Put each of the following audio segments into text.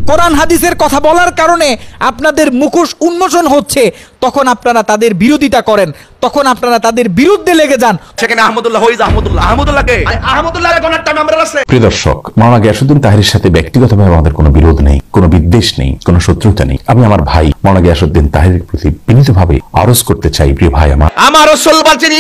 কোরআন হাদিসের কথা বলার কারণে আপনাদের মুখোশ উন্মোচন হচ্ছে, তখন আপনারা তাদের বিরোধিতা করেন, তখন আপনারা তাদের বিরুদ্ধে লেগে যান। সেখানে আহমদুল্লাহ হইজ আহমদুল্লাহকে গণার টাইম আমরা আছে। প্রিয় দর্শক, মাওলানা গিয়াসউদ্দিন তাহেরের সাথে ব্যক্তিগতভাবে আমাদের কোনো বিরোধ নেই, কোনো বিদ্বেষ নেই, কোনো শত্রুতা নেই। আমি আমার ভাই মাওলানা গিয়াসউদ্দিন তাহেরের প্রতি বিনীতভাবে আরজ করতে চাই, প্রিয় ভাই আমার রাসূল বলেছেন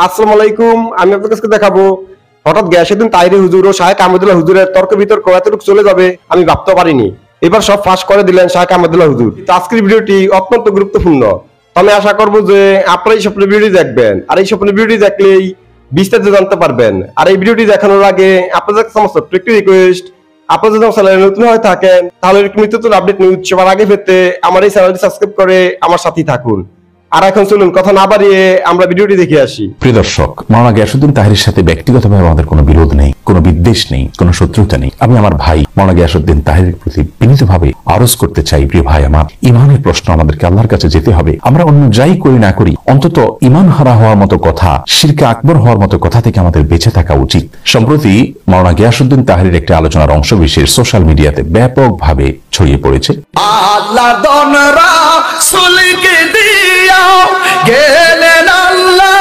আসসালামু আলাইকুম। আমি আপনাদের কাছে দেখাবো হঠাৎ গিয়াসউদ্দিন তাহের হুজুর ও শায়েখ আহমদুল্লাহ হুজুরের তর্ক বিতর্ক এতটুকু চলে যাবে আমি ভাবতে পারিনি। এবার সব ফাঁস করে দিলেন শায়েখ আহমদুল্লাহ হুজুর। আজকের ভিডিওটি অত্যন্ত গুরুত্বপূর্ণ। আমি আশা করবো যে আপনারা এই স্বপ্নের ভিডিওটি দেখবেন, আর এই স্বপ্নের ভিডিওটি দেখলেই বিস্তারিত জানতে পারবেন। আর এই ভিডিওটি দেখানোর আগে আপনাদের সমস্ত একটি রিকোয়েস্ট, আপনারা যদি চ্যানেলে নতুন হয়ে থাকেন তাহলে নিত্যতন আপডেট নিউজ সবার আগে পেতে আমার এই চ্যানেলটি সাবস্ক্রাইব করে আমার সাথেই থাকুন। আর এখন চলুন কথা না বাড়িয়ে আমরা ভিডিওটি দেখে আসি। প্রিয় দর্শক, মাওলানা গিয়াসউদ্দিন তাহেরের সাথে ব্যক্তিগতভাবে আমাদের কোনো বিরোধ নেই, কোনো বিদ্বেষ নেই, কোনো শত্রুতা নেই। আমি আমার ভাই মাওলানা গিয়াসউদ্দিন তাহেরের প্রতি বিনীতভাবে আরজ করতে চাই, প্রিয় ভাই আমার, ইমানের প্রশ্ন আমাদেরকে আল্লাহর কাছে যেতে হবে। আমরা অন্য যাই করি না করি, অন্তত ইমান হারা হওয়ার মতো কথা, শিরকে আকবর হওয়ার মতো কথা থেকে আমাদের বেঁচে থাকা উচিত। সম্প্রতি মাওলানা গিয়াসউদ্দিন তাহেরের একটি আলোচনার অংশ বিশেষ সোশ্যাল মিডিয়াতে ব্যাপকভাবে ছড়িয়ে পড়েছে। আল্লাহ দনরা সুলকে দিয়া গেলেন আল্লাহ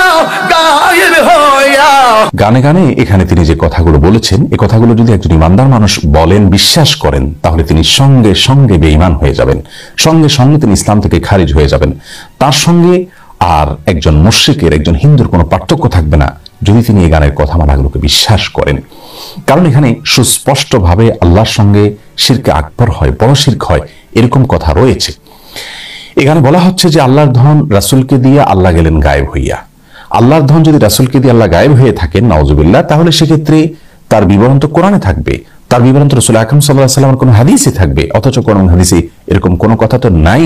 গায়েব হইয়া। গানে গানে এখানে তিনি যে কথাগুলো বলেছেন, এই কথাগুলো যদি একজন ইমানদার মানুষ বলেন, বিশ্বাস করেন, তাহলে তিনি সঙ্গে সঙ্গে বেঈমান হয়ে যাবেন, সঙ্গে সঙ্গে তিনি ইসলাম থেকে খারিজ হয়ে যাবেন। তার সঙ্গে আর একজন মুশরিকের, একজন হিন্দুর কোনো পার্থক্য থাকবে না যদি তিনি এই গানের কথামালাগুলোকে বিশ্বাস করেন। কারণ এখানে সুস্পষ্টভাবে আল্লাহর সঙ্গে শিরকে আকবর হয়, বড় শিরক হয়, এরকম কথা রয়েছে। এখানে বলা হচ্ছে যে আল্লাহর ধন রাসূলকে দিয়ে আল্লাহ গেলেন গায়েব হইয়া। আল্লাহর ধন যদি রাসূলকে দিয়ে আল্লাহ গায়েব হয়ে থাকেন, নাউজুবিল্লাহ, তাহলে সেক্ষেত্রে তার বিবরণ তো কোরআনে থাকবে, তার বিবরণ তো রাসূল আকরাম সাল্লাল্লাহু আলাইহি ওয়াসাল্লামের কোনো হাদিসে থাকবে। অথচ কোরআন হাদিসে এরকম কোনো কথা তো নাই,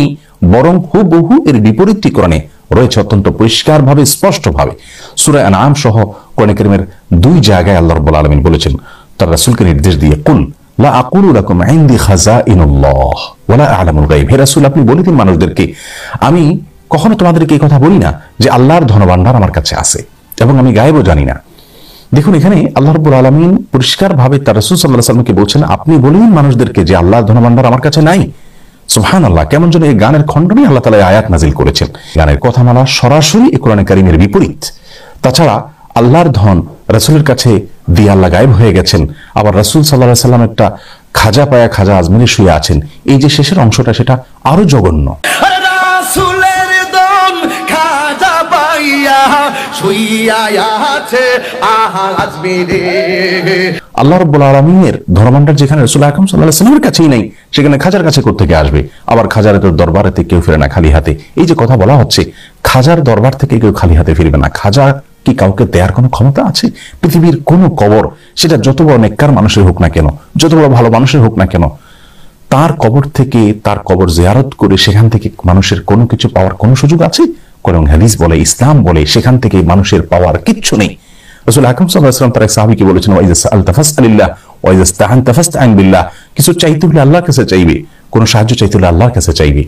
বরং হুবহু এর বিপরীতটি কোরআনে রয়েছে অত্যন্ত পরিষ্কারভাবে, স্পষ্টভাবে। সূরা আনআম সহ কোরআন কারীমের 2 জায়গায় আল্লাহ রাব্বুল আলামিন বলেছেন তার রাসূলকে নির্দেশ দিয়ে, কুল লা আকুলু লাকুম ইনদি খাযাইনুল্লাহ ওয়া লা আ'লামুল গায়ব। হে রাসূল, আপনি বলে দিন মানুষদেরকে, আমি কখনো তোমাদেরকে এই কথা বলি না যে আল্লাহর ধনভাণ্ডার আমার কাছে আছে এবং আমি গায়েবও জানি না। দেখুন, এখানে আল্লাহ রাব্বুল আলামিন পরিষ্কারভাবে তার রাসূল সাল্লাল্লাহু আলাইহি ওয়াসাল্লামকে বলছেন, আপনি বলে দিন মানুষদেরকে যে আল্লাহর ধনভাণ্ডার আমার কাছে নাই। সুবহানাল্লাহ, কেমন যেন এই গানের খণ্ডনে আল্লাহ তাআলা আয়াত নাজিল করেছেন। গানের কথামালা সরাসরি কোরআনে কারীমের বিপরীত। তাছাড়া আল্লাহর ধন রাসূলের কাছে দিয়ে আল্লাহ গায়েব হয়ে গেছেন, আবার রাসূল সাল্লাল্লাহু আলাইহি ওয়াসাল্লাম একটা খাজা পায়া খাজা আজমিরে শুয়ে আছেন। এই যে শেষের অংশটা, সেটা আরো জঘন্য। রাসূলের দন খাজা পাইয়া শুইয়া আছে আজমিরে। আল্লাহ রাব্বুল আলামিনের ধর্মভাণ্ডার যেখানে রাসূল আকরাম সাল্লাল্লাহু আলাইহি ওয়াসাল্লামের কাছেই নাই, সেখানে খাজার কাছে কোথা থেকে আসবে? আবার খাজার দরবারেতে কেউ ফিরে না খালি হাতে। এই যে কথা বলা হচ্ছে, খাজার দরবার থেকে কেউ খালি হাতে ফিরবে না। খাজা কি কাউকে দেওয়ার কোনো ক্ষমতা আছে? পৃথিবীর কোনো কবর, সেটা যত বড় নেককার মানুষের হোক না কেন, যত বড় ভালো মানুষের হোক না কেন, তার কবর থেকে, তার কবর জিয়ারত করে সেখান থেকে মানুষের কোনো কিছু পাওয়ার কোনো সুযোগ আছে? কোরআন হাদিস বলে, ইসলাম বলে, সেখান থেকে মানুষের পাওয়ার কিচ্ছু নেই। রাসূল আকরাম সাল্লাল্লাহু আলাইহি ওয়াসাল্লাম তার এক সাহাবীকে বলেছেন, ওয়া ইযা সাআলতা ফাসআলিল্লাহ ওয়া ইযা ইসতাআনতা ফাসতাইন বিল্লাহ। কিছু চাইতে হলে আল্লাহর কাছে চাইবে, কোনো সাহায্য চাইতে হলে আল্লাহর কাছে চাইবে।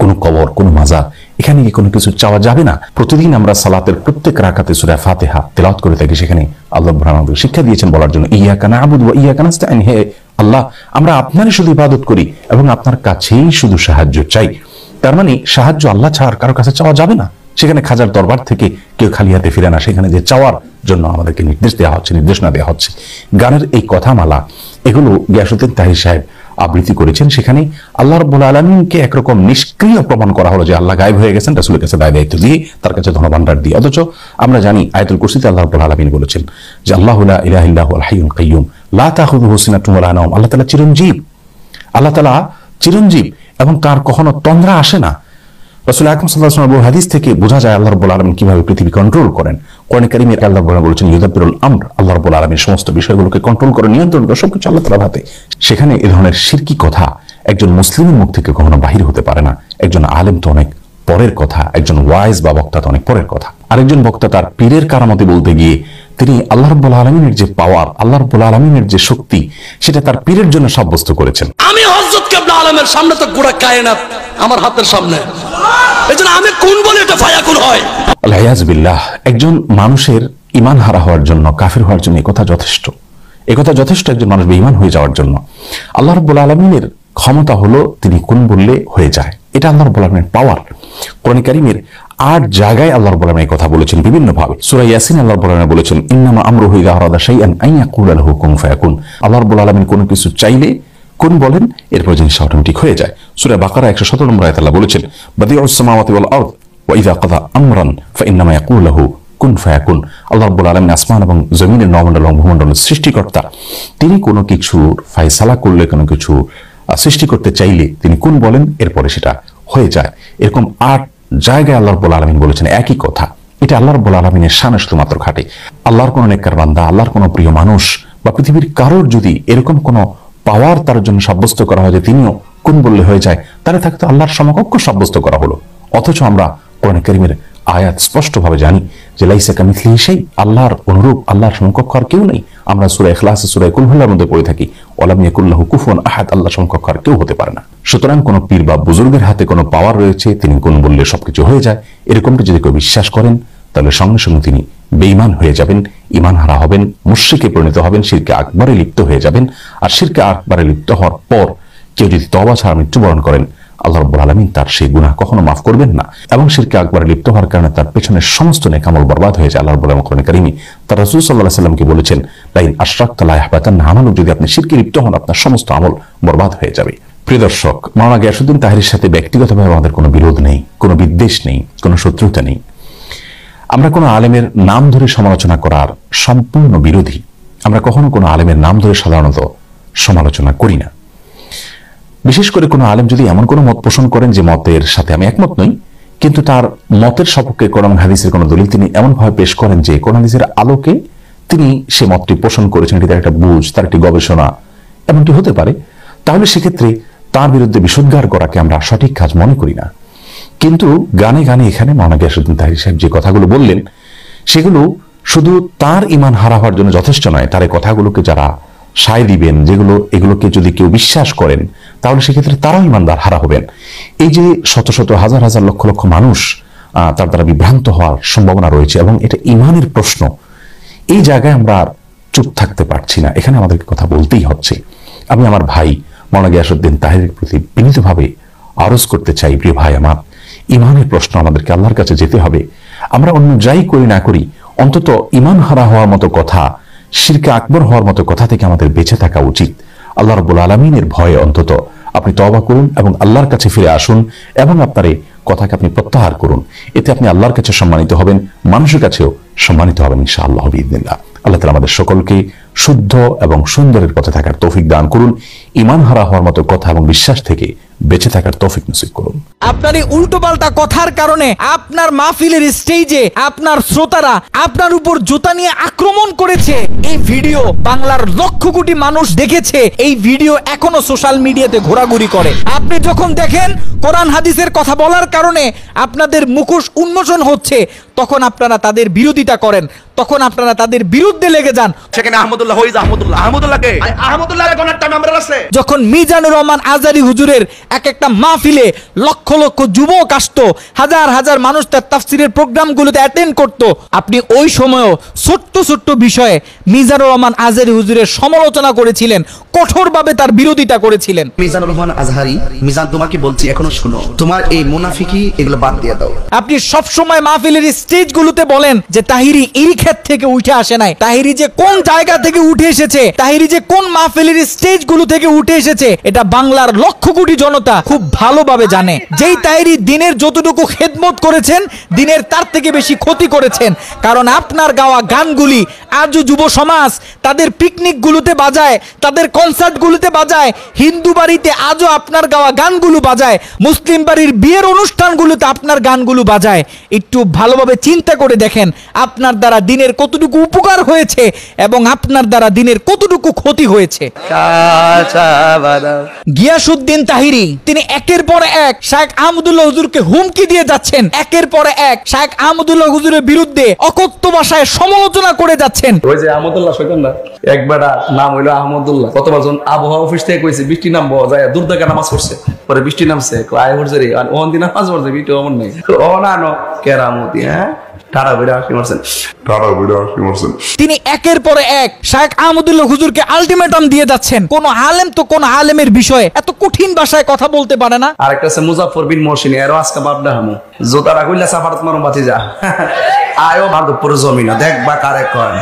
কোনো কবর, কোনো মাজার, এখানে কি কোনো কিছু চাওয়া যাবে না? প্রতিদিন আমরা সালাতের প্রত্যেক রাকাতে সূরা ফাতিহা তেলাওয়াত করে থাকি, সেখানে আল্লাহ আমাদের শিক্ষা দিয়েছেন বলার জন্য, ইয়াকা না'বুদু ওয়া ইয়াকা নাস্তাইন। হে আল্লাহ, আমরা আপনারই শুধু ইবাদত করি এবং আপনার কাছেই শুধু সাহায্য চাই। তার মানে সাহায্য আল্লাহ ছাড়া কারো কাছে চাওয়া যাবে না। সেখানে খাজার দরবার থেকে কেউ খালি হাতে ফিরে না, সেখানে যে চাওয়ার জন্য আমাদেরকে নির্দেশ দেওয়া হচ্ছে, নির্দেশনা দেওয়া হচ্ছে। গানের এই কথামালা, এগুলো গিয়াসউদ্দিন তাহের সাহেব আবৃত্তি করেছেন। সেখানে আল্লাহ রাব্বুল আলামিনকে একরকম নিষ্ক্রিয় প্রমাণ করা হলো যে আল্লাহ গায়েব হয়ে গেছেন রাসূলের কাছে দায়িত্ব দিয়ে, তার কাছে ধনভাণ্ডার দিয়ে। অথচ আমরা জানি আয়াতুল কুরসিতে আল্লাহ রাব্বুল আলামিন বলেছেন যে আল্লাহু লা ইলাহা ইল্লা হুয়াল হাইয়ুল কাইয়্যুম লা তাখুযুহু সিনাতুন ওয়া লা নাওম। আল্লাহ তাআলা চিরঞ্জীব, আল্লাহ তাআলা চিরঞ্জীব এবং তার কখনো তন্দ্রা আসে না। রাসূল আকরাম সাল্লাল্লাহু আলাইহি ওয়াসাল্লাম হাদিস থেকে বোঝা যায় আল্লাহ রাব্বুল আলামিন কিভাবে পৃথিবী কন্ট্রোল করেন। কোরআনে কারীমে আল্লাহ বলেছেন ইউদাব্বিরুল আমর, আল্লাহ রাব্বুল আলামিন সমস্ত বিষয়গুলোকে কন্ট্রোল করে, নিয়ন্ত্রণ করে, সবকিছু আল্লাহ তাআলার হাতে। সেখানে এই ধরনের শিরকি কথা একজন মুসলিমের মুখ থেকে কখনো বাহির হতে পারে না। একজন আলেম তো অনেক পরের কথা, একজন ওয়াইজ বা বক্তা তো অনেক পরের কথা। আরেকজন বক্তা তার পীরের কারামতে বলতে গিয়ে তিনি আল্লাহ রাব্বুল আলামিনের যে পাওয়ার, আল্লাহ রাব্বুল আলামিনের যে শক্তি, সেটা তার পীরের জন্য সাব্যস্ত করেছেন। আমি হযরত কিবলা আলমের সামনে তো গোটা কায়নাত আমার হাতের সামনে। এজন্য আমি কোন বলে এটা ফায়াকুন হয়। আল্লাহ বিল্লাহ, একজন মানুষের ইমান হারা হওয়ার জন্য, কাফির হওয়ার জন্য একথা যথেষ্ট। একথা যথেষ্ট একজন মানুষ বেঈমান হয়ে যাওয়ার জন্য। আল্লাহ রাব্বুল আলামিনের ক্ষমতা হলো তিনি কোন বললে হয়ে যায়, এটা আল্লাহ রাব্বুল আলামিনের পাওয়ার। কোরআন কারীমের 8 জায়গায় আল্লাহ রাব্বুল আলামিন এই কথা বলেছেন বিভিন্ন ভাবে। সূরা ইয়াসিন আল্লাহ রাব্বুল আলামিন বলেছেন ইন্নামা আমরুহু ইযা আরাদা শাইআন আন ইয়াকুলা লাহু কুন ফায়াকুন। আল্লাহ রাব্বুল আলামিন কোনো কিছু চাইলে কোন বলেন, এরপর জিনিস অটোমেটিক হয়ে যায়। সূরা বাকারা 117 নম্বর আয়াতে আল্লাহ বলেছেন বাদিউস সামাওয়াতি ওয়াল আরদ ওয়া ইযা কাযা আমরান ফাইন্নামা ইয়াকুলু লাহু কুন ফায়াকুন। আল্লাহ রাব্বুল আলামিন আসমান এবং জমিনের নবমণ্ডল এবং ভূমণ্ডলের সৃষ্টিকর্তা। তিনি কোনো কিছুর ফয়সালা করলে, কোনো কিছু সৃষ্টি করতে চাইলে তিনি কোন বলেন, এরপরে সেটা হয়ে যায়। এরকম 8 জায়গায় আল্লাহ রাব্বুল আলামিন বলেছেন একই কথা। এটা আল্লাহ রাব্বুল আলামিনের শানে শুধুমাত্র খাটে। আল্লাহর কোনো নেককার বান্দা, আল্লাহর কোনো প্রিয় মানুষ বা পৃথিবীর কারোর যদি এরকম কোনো পাওয়ার তার জন্য সাব্যস্ত করা হয় যে তিনিও কোন বললে হয়ে যায়, তাহলে তাকে তো আল্লাহর সমকক্ষ সাব্যস্ত করা হলো। অথচ আমরা কোরআন কারীমের আয়াত স্পষ্টভাবে জানি যে লাইসা কামিথলিহি শাই, আল্লাহর অনুরূপ, আল্লাহর সমকক্ষ আর কেউ নেই। আমরা সূরা ইখলাস, সূরা কুল হুয়ার মধ্যে পড়ে থাকি ওয়ালাম ইয়াকুল লাহু কুফুয়ান আহাদ, আল্লাহর সমকক্ষ আর কেউ হতে পারে না। সুতরাং কোন পীর বা বুজুর্গের হাতে কোনো পাওয়ার রয়েছে, তিনি কোন বললে সবকিছু হয়ে যায়, এরকমটা যদি কেউ বিশ্বাস করেন, তাহলে সঙ্গে সঙ্গে তিনি বেঈমান হয়ে যাবেন, ঈমান হারা হবেন, মুশরিকে পরিণত হবেন, শিরকে আকবরে লিপ্ত হয়ে যাবেন। আর শিরকে আকবরে লিপ্ত হওয়ার পর কেউ যদি তওবা ছাড়া মৃত্যুবরণ করেন, আল্লাহ রাব্বুল আলামিন তার সেই গুনাহ কখনো মাফ করবেন না, এবং শিরকে আকবরে লিপ্ত হওয়ার কারণে তার পেছনের সমস্ত নেক আমল বরবাদ হয়ে যায়। আল্লাহ রাব্বুল আলামিন কোরআন কারীমে তার রাসূল সাল্লাল্লাহু আলাইহি সাল্লামকে বলেছেন লাইন আশরাকতা লা ইয়াহবাতান্না আমালুক, যদি আপনি শিরকে লিপ্ত হন আপনার সমস্ত আমল বরবাদ হয়ে যাবে। প্রিয় দর্শক, মাওলানা গিয়াসউদ্দিন তাহেরীর সাথে ব্যক্তিগতভাবে আমাদের কোনো বিরোধ নেই, কোনো বিদ্বেষ নেই, কোনো শত্রুতা নেই। আমরা কোনো আলেমের নাম ধরে সমালোচনা করার সম্পূর্ণ বিরোধী। আমরা কখনো কোনো আলেমের নাম ধরে সাধারণত সমালোচনা করি না। বিশেষ করে কোনো আলেম যদি এমন কোনো মত পোষণ করেন যে মতের সাথে আমি একমত নই, কিন্তু তার মতের সপক্ষে কোরআন হাদিসের কোনো দলিল তিনি এমনভাবে পেশ করেন যে কোরআন হাদিসের আলোকে তিনি সে মতটি পোষণ করেছেন, এটি তার একটা বুঝ, তার একটি গবেষণা, এমনটি হতে পারে, তাহলে সেক্ষেত্রে তার বিরুদ্ধে বিষোদ্গার করাকে আমরা সঠিক কাজ মনে করি না। কিন্তু গানে গানে এখানে মাওলানা গিয়াসউদ্দিন তাহেরী সাহেব যে কথাগুলো বললেন, সেগুলো শুধু তার ঈমান হারা হওয়ার জন্য যথেষ্ট নয়। তার এই কথাগুলোকে যারা সায় দিবেন, এগুলোকে যদি কেউ বিশ্বাস করেন, তাহলে সেক্ষেত্রে তারাও ঈমানদার হারা হবেন। এই যে শত শত হাজার হাজার লক্ষ লক্ষ মানুষ তার দ্বারা বিভ্রান্ত হওয়ার সম্ভাবনা রয়েছে, এবং এটা ঈমানের প্রশ্ন। এই জায়গায় আমরা আর চুপ থাকতে পারছি না, এখানে আমাদেরকে কথা বলতেই হচ্ছে। আমি আমার ভাই মাওলানা গিয়াসউদ্দিন তাহেরীর প্রতি বিনীতভাবে আরজ করতে চাই, প্রিয় ভাই আমার, ঈমানের প্রশ্ন আমাদেরকে আল্লাহর কাছে যেতে হবে। আমরা অন্য যাই করি না করি, অন্তত ঈমান হারা হওয়ার মতো কথা, শিরকে আকবর হওয়ার মতো কথা থেকে আমাদের বেঁচে থাকা উচিত। আল্লাহ রাব্বুল আলামিনের ভয়ে অন্তত আপনি তওবা করুন এবং আল্লাহর কাছে ফিরে আসুন, এবং আপনার এই কথাকে আপনি প্রত্যাহার করুন। এতে আপনি আল্লাহর কাছে সম্মানিত হবেন, মানুষের কাছেও সম্মানিত হবেন ইনশাআল্লাহ বিইذنিল্লাহ। আল্লাহ তাআলা আমাদের সকলকে শুদ্ধ এবং সুন্দরের পথে থাকার তৌফিক দান করুন, ঈমান হারা হওয়ার মতো কথা এবং বিশ্বাস থেকে বেঁচে থাকার তৌফিক নসিব করুন। আপনার এই উল্টোপাল্টা কথার কারণে আপনার মাহফিলের স্টেজে আপনার শ্রোতারা আপনার উপর জুতা নিয়ে আক্রমণ করেছে। এই ভিডিও বাংলার লক্ষ কোটি মানুষ দেখেছে। এই ভিডিও এখনো সোশ্যাল মিডিয়াতে ঘোরাঘুরি করে। আপনি যখন দেখেন কোরআন হাদিসের কথা বলার কারণে আপনাদের মুখোশ উন্মোচন হচ্ছে, তখন আপনারা তাদের বিরোধিতা করেন, তখন আপনারা তাদের বিরুদ্ধে লেগে যান। সেখানে আহমদুল্লাহ হই আহমদুল্লাহ, আহমদুল্লাহকে আহমদুল্লাহর কোন একটা নাম্বার আছে। যখন মিজানুর রহমান আজারি হুজুরের এক একটা মাহফিলে লক্ষ লক্ষ যুবক আসতো, হাজার হাজার মানুষ তার তাফসিরের প্রোগ্রামগুলোতে অ্যাটেন্ড করতো, আপনি ওই সময়ও ছোট্ট ছোট্ট বিষয়ে মিজানুর রহমান আজারি হুজুরের সমালোচনা করেছিলেন, কঠোরভাবে তার বিরোধিতা করেছিলেন। মিজানুর রহমান আজহারি, মিজান তোমাকে বলছি এখনো শুনো, তোমার এই মুনাফিকি এগুলো বাদ দিয়ে দাও। আপনি সব সময় মাহফিলের স্টেজগুলোতে বলেন যে তাহিরি এই ক্ষেত থেকে উঠে আসে নাই, তাহিরি যে কোন জায়গা থেকে উঠে এসেছে, তাহিরি যে কোন মাহফিলের স্টেজগুলো থেকে উঠে এসেছে, এটা বাংলার লক্ষ কোটি জনতা খুব ভালোভাবে জানে। যেই তাহিরি দিনের যতটুকু খেদমত করেছেন, দিনের তার থেকে বেশি ক্ষতি করেছেন। কারণ আপনার গাওয়া গানগুলি আজও যুব সমাজ তাদের পিকনিকগুলোতে বাজায়, তাদের কনসার্টগুলোতে বাজায়, হিন্দু বাড়িতে আজও আপনার গাওয়া গানগুলো বাজায়, মুসলিম বাড়ির বিয়ের অনুষ্ঠানগুলোতে আপনার গানগুলো বাজায়। একটু ভালোভাবে চিন্তা করে দেখেন আপনার দ্বারা দিনের কতটুকু উপকার হয়েছে এবং আপনার দ্বারা দিনের কতটুকু ক্ষতি হয়েছে। গিয়াসউদ্দিন তাহিরি তিনি একের পর এক শায়েখ আহমদুল্লাহ হুজুরকে হুমকি দিয়ে যাচ্ছেন, একের পর এক শায়েখ আহমদুল্লাহ হুজুরের বিরুদ্ধে অকথ্য ভাষায় সমালোচনা করে যাচ্ছেন। ওই যে আহমদুল্লাহ শৈতান না, এক বেটা নাম হইলো আহমদুল্লাহ, কতবার জন আবহাওয়া অফিস থেকে কইছে বৃষ্টি নামবো, যায় দূর থেকে নামাজ পড়ছে, পরে বৃষ্টি নামছে, আয় হচ্ছে রে ওখান দিন নামাজ পড়ছে, বৃষ্টি অমন নেই ও না নো কেরামতি। হ্যাঁ টাটা বেড়ে আসি মারছেন। তিনি একের পরে এক শায়েখ আহমদুল্লাহ হুজুরকে আলটিমেটাম দিয়ে যাচ্ছেন। কোন আলেম তো কোন আলেমের বিষয়ে এত কঠিন ভাষায় কথা বলতে পারে না। আরেকটা আছে মুজাফফর বিন মহসিন, এরও আজকে বাপডা হামু জোতারা কইলা সাফারাত মারুম বাতি যা আয়ো মাধবপুর জমিনা দেখবা কারে কয়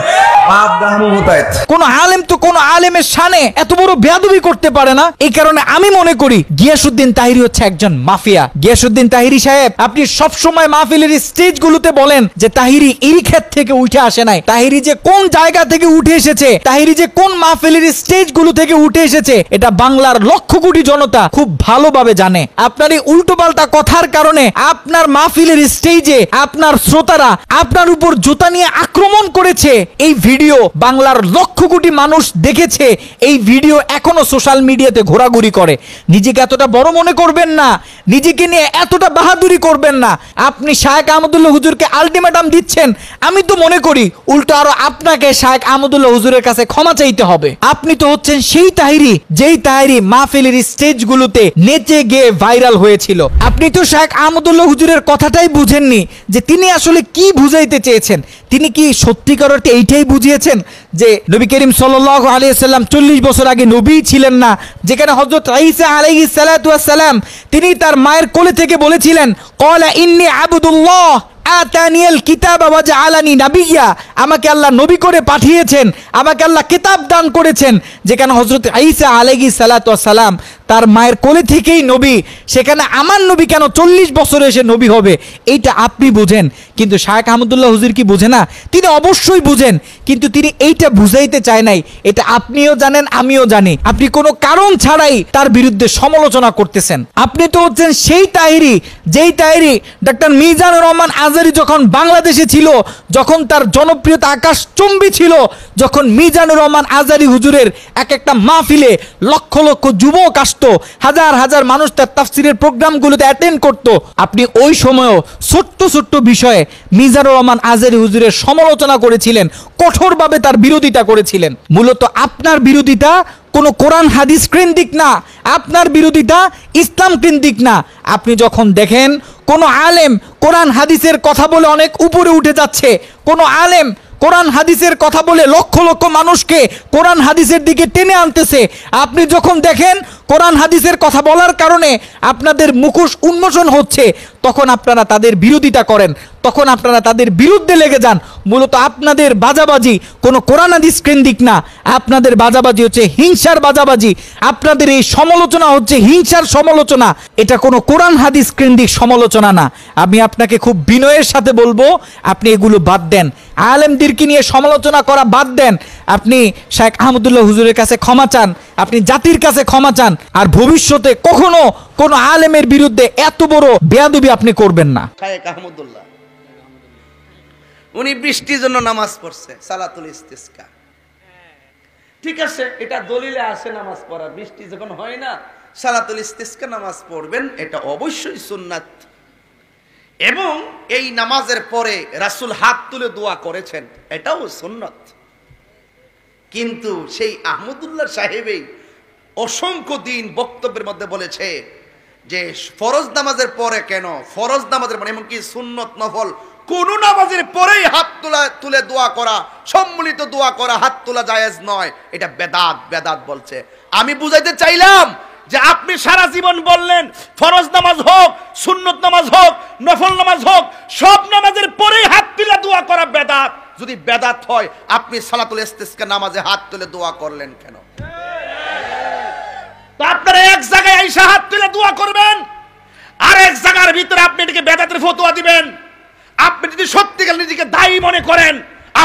বাপডা হামু হুতায়েত। কোন আলেম তো কোন আলেমের শানে এত বড় বেয়াদবি করতে পারে না। এই কারণে আমি মনে করি গিয়াসউদ্দিন তাহিরি হচ্ছে একজন মাফিয়া। গিয়াসউদ্দিন তাহিরি সাহেব, আপনি সব সময় মাহফিলের স্টেজগুলোতে বলেন যে তাহিরি এই ক্ষেত থেকে উঠে আসে নাই। তাহিরি যে কোন জায়গা থেকে উঠে এসেছে, তাহিরি যে কোন মাহফিলের স্টেজগুলো থেকে উঠে এসেছে, এটা বাংলার লক্ষ কোটি জনতা খুব ভালোভাবে জানে। আপনার এই উল্টোপাল্টা কথার কারণে আপনার মাহফিলের স্টেজে আপনার শ্রোতারা আপনার উপর জুতা নিয়ে আক্রমণ করেছে। এই ভিডিও বাংলার লক্ষ কোটি মানুষ দেখেছে। এই ভিডিও এখনো সোশ্যাল মিডিয়াতে ঘোরাঘুরি করে। নিজেকে এতটা বড় মনে করবেন না, নিজেকে নিয়ে এতটা বাহাদুরি করবেন না। আপনি শায়েখ আহমদুল্লাহ হুজুরকে আলটিমেটাম দিচ্ছেন, আমি তো মনে করি উল্টো আরো আপনাকে শায়েখ আহমদুল্লাহ হুজুরের কাছে ক্ষমা চাইতে হবে। আপনি তো হচ্ছেন সেই তাহিরি, যেই তাহিরি মাহফিলের স্টেজগুলোতে নেচে গিয়ে ভাইরাল হয়েছিল। আপনি তো শায়েখ আহমদুল্লাহ হুজুরের কথাটাই বুঝেননি যে তিনি আসলে কি বুঝাইতে চেয়েছেন। তিনি কি সত্যিকার অর্থে এইটাই বুঝিয়েছেন যে নবী করিম সাল্লাল্লাহু আলাইহি সাল্লাম 40 বছর আগে নবী ছিলেন না, যেখানে হযরত ঈসা আলাইহিস সালাতু ওয়াস সালাম তিনি তার মায়ের কোলে থেকে বলেছিলেন ক্বালা ইন্নী আবদুল্লাহ আতানিয়াল কিতাবা ওয়া জাআলানি নাবিয়্যা, আমাকে আল্লাহ নবী করে পাঠিয়েছেন, আমাকে আল্লাহ কিতাব দান করেছেন। যেখানে হযরত ঈসা আলাইহিস সালাতু ওয়াস সালাম তার মায়ের কোলে থেকেই নবী, সেখানে আমার নবী কেন 40 বছরে এসে নবী হবে? এইটা আপনি বুঝেন, কিন্তু শায়েখ আহমদুল্লাহ হুজুর কি বুঝে না? তিনি অবশ্যই বুঝেন, কিন্তু তিনি এইটা বুঝাইতে চায় নাই। এটা আপনিও জানেন, আমিও জানি। আপনি কোনো কারণ ছাড়াই তার বিরুদ্ধে সমালোচনা করতেছেন। আপনি তো হচ্ছেন সেই তাহিরি, যেই তাহিরি ডক্টর মিজানুর রহমান আজহারী যখন বাংলাদেশে ছিল, যখন তার জনপ্রিয়তা আকাশচুম্বী ছিল, যখন মিজানুর রহমান আজহারী হুজুরের এক একটা মাহফিলে লক্ষ লক্ষ যুবক আসতো, হাজার হাজার মানুষ তার তাফসিরের প্রোগ্রামগুলোতে অ্যাটেন্ড করত, আপনি ওই সময়ও ছোট্ট ছোট্ট বিষয়ে মিজানুর রহমান আজহারী হুজুরের সমালোচনা করেছিলেন, কঠোরভাবে তার বিরোধিতা করেছিলেন। মূলত আপনার বিরোধিতা কোনো কোরআন হাদিস কেন্দ্রিক না, আপনার বিরোধিতা ইসলাম কেন্দ্রিক না। আপনি যখন দেখেন কোনো আলেম কোরআন হাদিসের কথা বলে অনেক উপরে উঠে যাচ্ছে, কোনো আলেম কোরআন হাদিসের কথা বলে লক্ষ লক্ষ মানুষকে কোরআন হাদিসের দিকে টেনে আনতেছে, আপনি যখন দেখেন কোরআন হাদিসের কথা বলার কারণে আপনাদের মুখোশ উন্মোচন হচ্ছে, তখন আপনারা তাদের বিরোধিতা করেন, তখন আপনারা তাদের বিরুদ্ধে লেগে যান। মূলত আপনাদের বাজাবাজি কোনো কোরআন হাদিস কেন্দ্রিক না, আপনাদের বাজাবাজি হচ্ছে হিংসার বাজাবাজি। আপনাদের এই সমালোচনা হচ্ছে হিংসার সমালোচনা, এটা কোনো কোরআন হাদিস কেন্দ্রিক সমালোচনা না। আমি আপনাকে খুব বিনয়ের সাথে বলবো, আপনি এগুলো বাদ দেন, আলেমদেরকে নিয়ে সমালোচনা করা বাদ দেন। আপনি শায়েখ আহমদুল্লাহ হুজুরের কাছে ক্ষমা চান, আপনি জাতির কাছে ক্ষমা চান, আর ভবিষ্যতে কখনো কোনো আলেমের বিরুদ্ধে এত বড় বেয়াদবি আপনি করবেন না। শায়েখ আহমদুল্লাহ উনি বৃষ্টির জন্য নামাজ পড়ছে, সালাতুল ইস্তিসকা। ঠিক আছে, এটা দলিলে আসে নামাজ পড়া, বৃষ্টি যখন হয় না সালাতুল ইস্তিসকা নামাজ পড়বেন, এটা অবশ্যই সুন্নাত। এবং এই নামাজের পরে রাসূল হাত তুলে দোয়া করেছেন, এটাও সুন্নাত। কিন্তু সেই আহমদুল্লাহ সাহেবই অসংখ্য দিন বক্তব্যের মধ্যে বলেছে যে ফরজ নামাজের পরে কেন, ফরজ নামাজের মানে এমনকি সুন্নত নফল কোন নামাজের পরেই হাত তুলে দোয়া করা, সম্মিলিত দোয়া করা, হাত তোলা জায়েজ নয়, এটা বেদাত, বেদাত বলছে। আমি বুঝাইতে চাইলাম যে আপনি সারা জীবন বললেন ফরজ নামাজ হোক, সুন্নত নামাজ হোক, নফল নামাজ হোক, সব নামাজের পরেই হাত তুলে দোয়া করা বেদাত। যদি বেদাত হয় আপনি সালাতুল ইস্তিসকা নামাজে হাত তুলে দোয়া করলেন কেন? তো আপনারা এক জায়গায় আইসা হাত তুলে দোয়া করবেন, আর এক জায়গার ভিতরে আপনি এটাকে বেদাতের ফতোয়া দিবেন। আপনি যদি সত্যিকার নিজেকে দায়ী মনে করেন,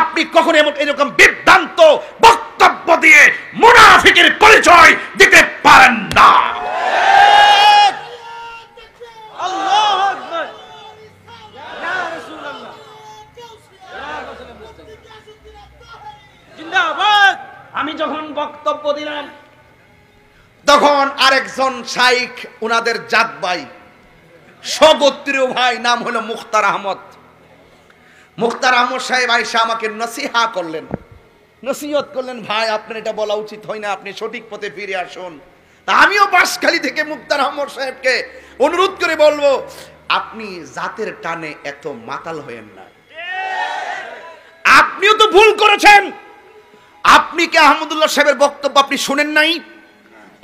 আপনি কখনো এরকম বিভ্রান্ত বক্তব্য দিয়ে মুনাফিকের পরিচয় দিতে পারেন না। আমি যখন বক্তব্য দিলাম তখন আরেকজন শাইখ, উনাদের জাত ভাই, স্বগোত্রীয় ভাই, নাম হলো মুখতার আহমদ, মুখতার আহমদ সাহেব আয়েশা আমাকে নসিহা করলেন, নসিহত করলেন, ভাই আপনার এটা বলা উচিত হয় না, আপনি সঠিক পথে ফিরে আসুন। তা আমিও বাঁশখালী থেকে মুখতার আহমদ সাহেবকে অনুরোধ করে বলবো, আপনি জাতের টানে এত মাতাল হয়েন না, আপনিও তো ভুল করেছেন। আপনি কি আহমদুল্লাহ সাহেবের বক্তব্য আপনি শুনেন নাই?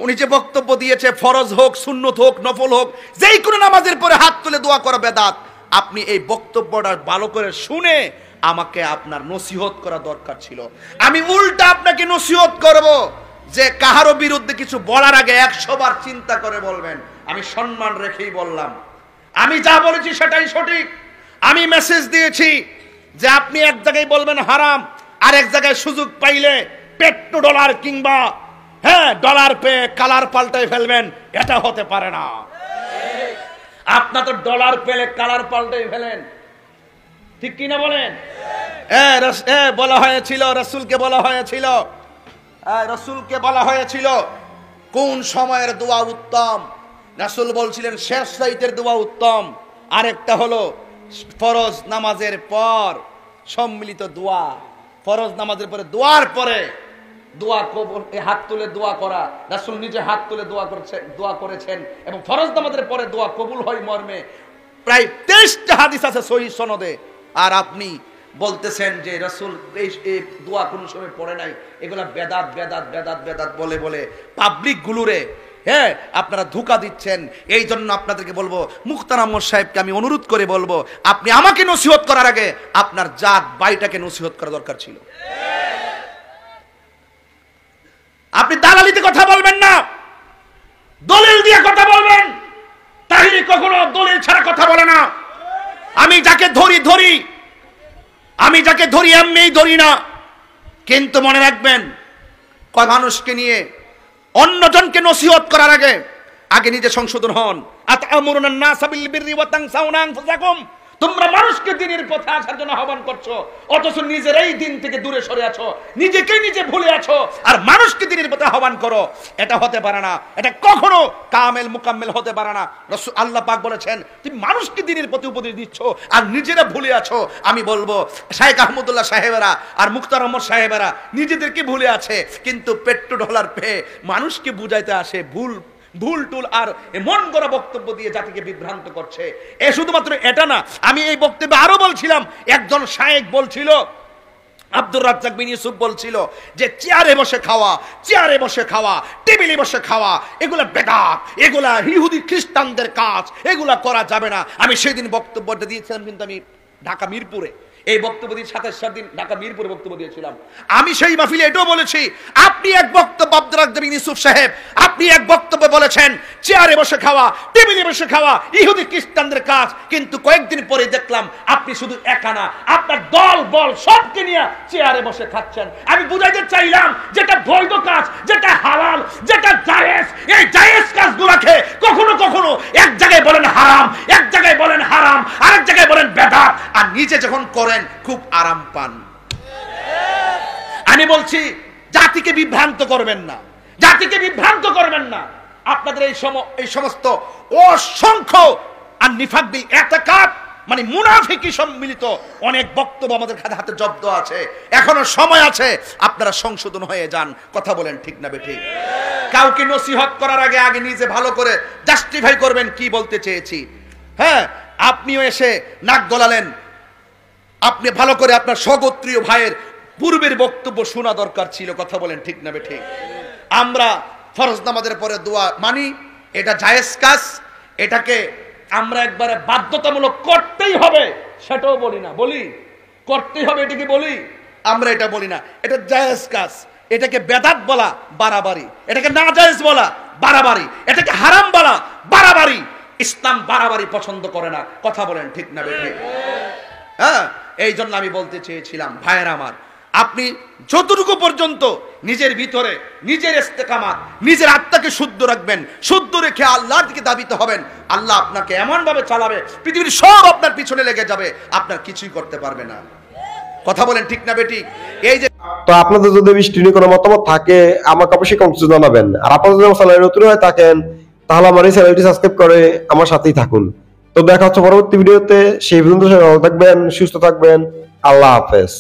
উনি যে বক্তব্য দিয়েছে, ফরজ হোক, সুন্নত হোক, নফল হোক, যেই কোনো নামাজের পরে হাত তুলে দোয়া করা বেদাত, আপনি এই বক্তব্যটা ভালো করে শুনে আমাকে আপনার নসিহত করা দরকার ছিল। আমি উল্টা আপনাকে নসিহত করব যে কাহারও বিরুদ্ধে কিছু বলার আগে 100 বার চিন্তা করে বলবেন। আমি সম্মান রেখেই বললাম, আমি যা বলেছি সেটাই সঠিক। আমি মেসেজ দিয়েছি যে আপনি এক জায়গায় বলবেন হারাম, আর এক জায়গায় সুযোগ পাইলে পেট্রো ডলার কিংবা ডলার পেয়ে কালার পাল্টাই ফেলবেন, এটা হতে পারে না। আপনার তো ডলার পেলে কালার পাল্টাই ফেলেন, ঠিক কিনা বলেন? বলা হয়েছিল, রসুলকে বলা হয়েছিল, রসুলকে বলা হয়েছিল কোন সময়ের দোয়া উত্তম। রসুল বলছিলেন শেষ রাতের দোয়া উত্তম, আরেকটা হলো ফরজ নামাজের পর সম্মিলিত দোয়া। ফরজ নামাজের পরে দোয়ার পরে দোয়া কবুল, হাত তুলে দোয়া করা, রাসূল নিজে হাত তুলে দোয়া করেছেন এবং ফরজ নামাজের পরে দোয়া কবুল হয় মর্মে প্রায় 23টা হাদিস আছে সহিহ সনদে। আর আপনি বলতেছেন যে রাসূল এই দোয়া কোন সময় পড়ে নাই। এগুলা বেদাত বেদাত বেদাত বেদাত বলে বলে পাবলিক গুলোরে আপনারা ধোঁকা দিচ্ছেন। এই জন্য আপনাদেরকে বলবো, মুখতার আহমদ সাহেবকে আমি অনুরোধ করে বলবো, আপনি আমাকে নসিহত করার আগে আপনার জাত ভাইটাকে নসিহত করা দরকার ছিল। আপনি দালালিতে কথা বলবেন না, দলিল দিয়ে কথা বলবেন। তাহিরি কখনো দলিল ছাড়া কথা বলে না। আমি যাকে ধরি, আমি যাকে ধরি এমনিই ধরি না। কিন্তু মনে রাখবেন, কয় মানুষকে নিয়ে অন্যজনকে নসিহত করার আগে নিজে সংশোধন হন। আতামুরুনান নাসা বিল বিররি ওয়া তানসাউনা আনফুসাকুম, তোমরা মানুষকে দ্বীনের পথে আসার জন্য আহ্বান করছো, অথচ নিজেরাই দ্বীন থেকে দূরে সরে আছো, নিজেকে নিজে ভুলে আছো, আর মানুষকে দ্বীনের পথে আহ্বান করো। এটা হতে পারে না, এটা কখনো কামেল মুকাম্মেল হতে পারে না। রাসূল আল্লাহ পাক বলেছেন, তুমি মানুষকে দ্বীনের পথে উপদেশ দিচ্ছ আর নিজেরা ভুলে আছো। আমি বলবো, শাইখ আহমদুল্লাহ সাহেবেরা আর মুখতার আহমদ সাহেবেরা নিজেদেরকে ভুলে আছে, কিন্তু পেট্রো ডলার পেয়ে মানুষকে বুঝাইতে আসে ভুল টুল আর মন গড়া বক্তব্য দিয়ে জাতিকে বিভ্রান্ত করছে। শুধুমাত্র এটা না, আমি এই বক্তব্যে আরো বলছিলাম, একজন শায়েখ বলছিল, আব্দুর রাজ্জাক বিন ইউসুফ বলছিল যে চেয়ারে বসে খাওয়া, টেবিলে বসে খাওয়া, এগুলা বেদাত, এগুলা ইহুদি খ্রিস্টানদের কাজ, এগুলা করা যাবে না। আমি সেদিন বক্তব্যটা দিয়েছিলাম, কিন্তু আমি ঢাকা মিরপুরে এই বক্তব্য দিয়ে 27 দিন ঢাকা মিরপুরে বক্তব্য দিয়েছিলাম। আমি সেই মাহফিলে এটাও বলেছি, আপনি এক বক্তব্য আব্দুর রাজ্জাক বিন ইউসুফ সাহেব, আপনি এক বক্তব্য বলেছেন চেয়ারে বসে খাওয়া, টেবিলে বসে খাওয়া ইহুদি খ্রিস্টানদের কাজ, কিন্তু কয়েকদিন পরে দেখলাম আপনি শুধু একা না, আপনার দল বল সবকে নিয়ে চেয়ারে বসে খাচ্ছেন। আমি বুঝাইতে চাইলাম, যেটা বৈধ কাজ, যেটা হালাল, যেটা জায়েজ, এই জায়েজ কাজগুলোকে কখনো কখনো এক জায়গায় বলেন হারাম, এক জায়গায় বলেন হারাম, আরেক জায়গায় বলেন বেদাত, আর নিচে যখন করেন খুব আরাম পান। আমি বলছি, জাতিকে বিভ্রান্ত করবেন না, জাতিকে বিভ্রান্ত করবেন না। আপনাদের এই সমস্ত অসংখ্য আর নিফাক বিল ইতিকাদ মানে মুনাফিকি সম্মিলিত অনেক বক্তব্য আমাদের হাতে জব্দ আছে, এখনো সময় আছে, আপনারা সংশোধন হয়ে যান। কথা বলেন ঠিক না বেঠিক? কাউকে নসিহত করার আগে নিজে ভালো করে জাস্টিফাই করবেন কি বলতে চেয়েছি। আপনিও এসে নাক গলালেন, আপনি ভালো করে আপনার স্বগোত্রীয় ভাইয়ের পূর্বের বক্তব্য শোনা দরকার ছিল। কথা বলেন ঠিক না বেঠিক? আমরা ফরজ নামাজের পরে দোয়া মানি, এটা জায়েজ কাজ, এটাকে আমরা একবারে বাধ্যতামূলক করতেই হবে সেটাও বলি না, বলি করতেই হবে এটাকে বলি, আমরা এটা বলি না। এটা জায়েজ কাজ, এটাকে বেদাত বলা বাড়াবাড়ি, এটাকে না জায়েজ বলা বাড়াবাড়ি, এটাকে হারাম বলা বাড়াবাড়ি। ইসলাম বাড়াবাড়ি পছন্দ করে না। কথা বলেন ঠিক না বেঠিক? এই জন্য আমি বলতে চেয়েছিলাম, ভাইয়েরা আমার, আপনি যতটুকু পর্যন্ত নিজের ভিতরে নিজের ইস্তেকামাত, নিজের আত্মাকে শুদ্ধ রাখবেন, শুদ্ধ রেখে আল্লাহর দিকে দাবিত হবেন, আল্লাহ আপনাকে এমন ভাবে চালাবে, পৃথিবীর সব আপনার পিছনে লেগে যাবে, আপনার কিছুই করতে পারবে না। কথা বলেন ঠিক না বেঠিক? এই যে তো আপনাদের যদি বৃষ্টি নিয়ে কোনো মতামত থাকে আমাকে অবশ্যই কমেন্টে জানাবেন। আর আপনারা যদি আমার চ্যানেলে নতুন হয়ে থাকেন তাহলে আমার এই চ্যানেলটি সাবস্ক্রাইব করে আমার সাথেই থাকুন। তো দেখা হচ্ছে পরবর্তী ভিডিওতে, সেই পর্যন্ত সবাই ভালো থাকবেন, সুস্থ থাকবেন। আল্লাহ হাফেজ।